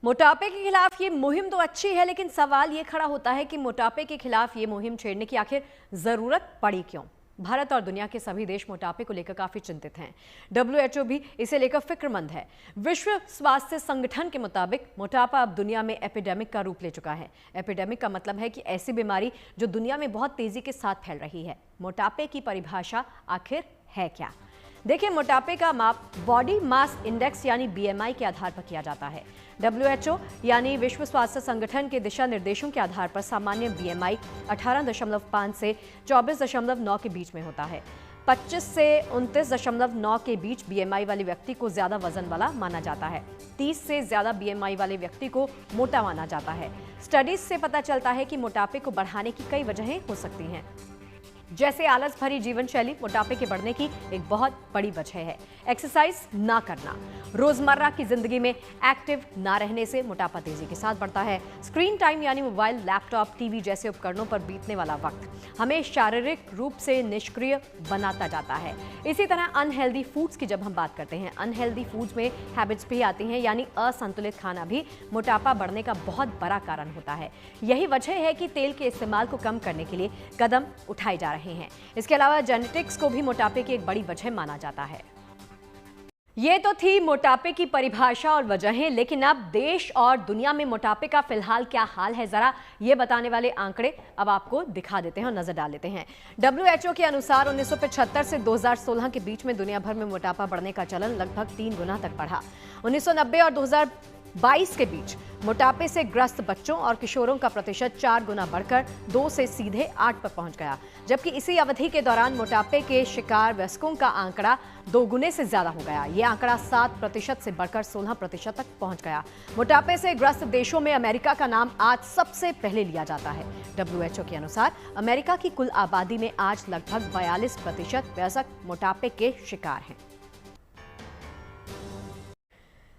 मोटापे के खिलाफ ये मुहिम तो अच्छी है, लेकिन सवाल ये खड़ा होता है कि मोटापे के खिलाफ ये मुहिम छेड़ने की आखिर जरूरत पड़ी क्यों। भारत और दुनिया के सभी देश मोटापे को लेकर काफी चिंतित हैं। WHO भी इसे लेकर फिक्रमंद है। विश्व स्वास्थ्य संगठन के मुताबिक मोटापा अब दुनिया में एपिडेमिक का रूप ले चुका है। एपिडेमिक का मतलब है कि ऐसी बीमारी जो दुनिया में बहुत तेजी के साथ फैल रही है। मोटापे की परिभाषा आखिर है क्या? देखिए, मोटापे का माप बॉडी मास इंडेक्स यानी BMI के आधार पर किया जाता है। WHO यानी विश्व स्वास्थ्य संगठन के दिशा निर्देशों के आधार पर सामान्य BMI 18.5 से 24.9 के बीच में होता है। 25 से 29.9 के बीच BMI वाले व्यक्ति को ज्यादा वजन वाला माना जाता है। 30 से ज्यादा BMI वाले व्यक्ति को मोटा माना जाता है। स्टडीज से पता चलता है कि मोटापे को बढ़ाने की कई वजहें हो सकती हैं, जैसे आलस भरी जीवन शैली मोटापे के बढ़ने की एक बहुत बड़ी वजह है। एक्सरसाइज ना करना, रोजमर्रा की जिंदगी में एक्टिव ना रहने से मोटापा तेजी के साथ बढ़ता है। स्क्रीन टाइम यानी मोबाइल, लैपटॉप, टीवी जैसे उपकरणों पर बीतने वाला वक्त हमें शारीरिक रूप से निष्क्रिय बनाता जाता है। इसी तरह अनहेल्दी फूड्स की जब हम बात करते हैं, अनहेल्दी फूड्स में हैबिट्स भी आती हैं, यानी असंतुलित खाना भी मोटापा बढ़ने का बहुत बड़ा कारण होता है। यही वजह है कि तेल के इस्तेमाल को कम करने के लिए कदम उठाए जा रहे हैं। इसके अलावा जेनेटिक्स को भी मोटापे की एक बड़ी वजह माना जाता है। ये तो थी मोटापे की परिभाषा और वजहें, लेकिन अब देश और दुनिया में मोटापे का फिलहाल क्या हाल है, जरा ये बताने वाले आंकड़े अब आपको दिखा देते हैं और नजर डाल लेते हैं। WHO के अनुसार 1975 से 2016 के बीच में दुनिया भर में मोटापा बढ़ने का चलन लगभग 3 गुना तक बढ़ा। 1990 और 2022 के बीच मोटापे से ग्रस्त बच्चों और किशोरों का प्रतिशत 4 गुना बढ़कर 2 से सीधे 8 पर पहुंच गया, जबकि इसी अवधि के दौरान मोटापे के शिकार वयस्कों का आंकड़ा 2 गुने से ज्यादा हो गया। यह आंकड़ा 7% से बढ़कर 16% तक पहुंच गया। मोटापे से ग्रस्त देशों में अमेरिका का नाम आज सबसे पहले लिया जाता है। WHO के अनुसार अमेरिका की कुल आबादी में आज लगभग 42% वयस्क मोटापे के शिकार हैं।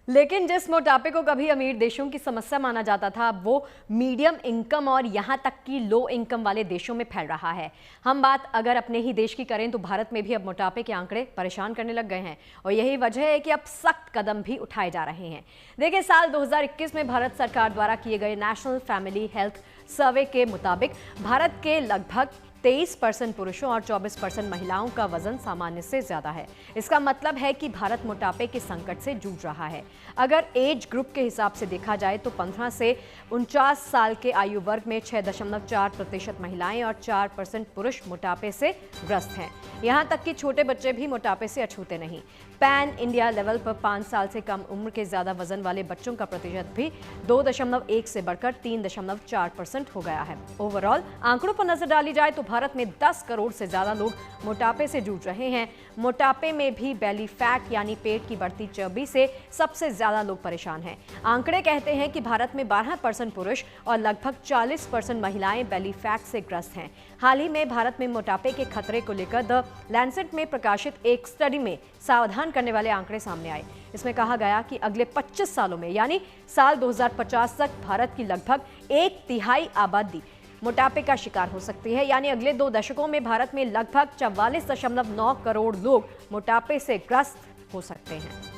लेकिन जिस मोटापे को कभी अमीर देशों की समस्या माना जाता था, अब वो मीडियम इनकम और यहां तक कि लो इनकम वाले देशों में फैल रहा है। हम बात अगर अपने ही देश की करें तो भारत में भी अब मोटापे के आंकड़े परेशान करने लग गए हैं, और यही वजह है कि अब सख्त कदम भी उठाए जा रहे हैं। देखिए, साल 2021 में भारत सरकार द्वारा किए गए नेशनल फैमिली हेल्थ सर्वे के मुताबिक भारत के लगभग 23% पुरुषों और 24% महिलाओं का वजन सामान्य से ज्यादा है। इसका मतलब है कि भारत मोटापे के संकट से जूझ रहा है। अगर एज ग्रुप के हिसाब से देखा जाए तो 15 से 49 साल के आयु वर्ग में 6.4% महिलाएं और 4% पुरुष मोटापे से ग्रस्त हैं। यहां तक कि छोटे बच्चे भी मोटापे से अछूते नहीं। पैन इंडिया लेवल पर 5 साल से कम उम्र के ज्यादा वजन वाले बच्चों का प्रतिशत भी 2.1 से बढ़कर 3.4% हो गया है। ओवरऑल आंकड़ों पर नजर डाली जाए तो भारत में 10 करोड़ से ज्यादा लोग मोटापे से जूझ रहे हैं। मोटापे में भी बेली फैट यानी पेट की बढ़ती चर्बी से सबसे ज्यादा लोग परेशान हैं। आंकड़े कहते हैं कि भारत में 12% पुरुष और लगभग 40% महिलाएं बेली फैट से ग्रस्त हैं। हाल ही में भारत में मोटापे के खतरे को लेकर द लैंसेट में प्रकाशित एक स्टडी में सावधान करने वाले आंकड़े सामने आए। इसमें कहा गया कि अगले 25 सालों में यानी साल 2050 तक भारत की लगभग 1/3 आबादी मोटापे का शिकार हो सकती है। यानी अगले 2 दशकों में भारत में लगभग 44.9 करोड़ लोग मोटापे से ग्रस्त हो सकते हैं।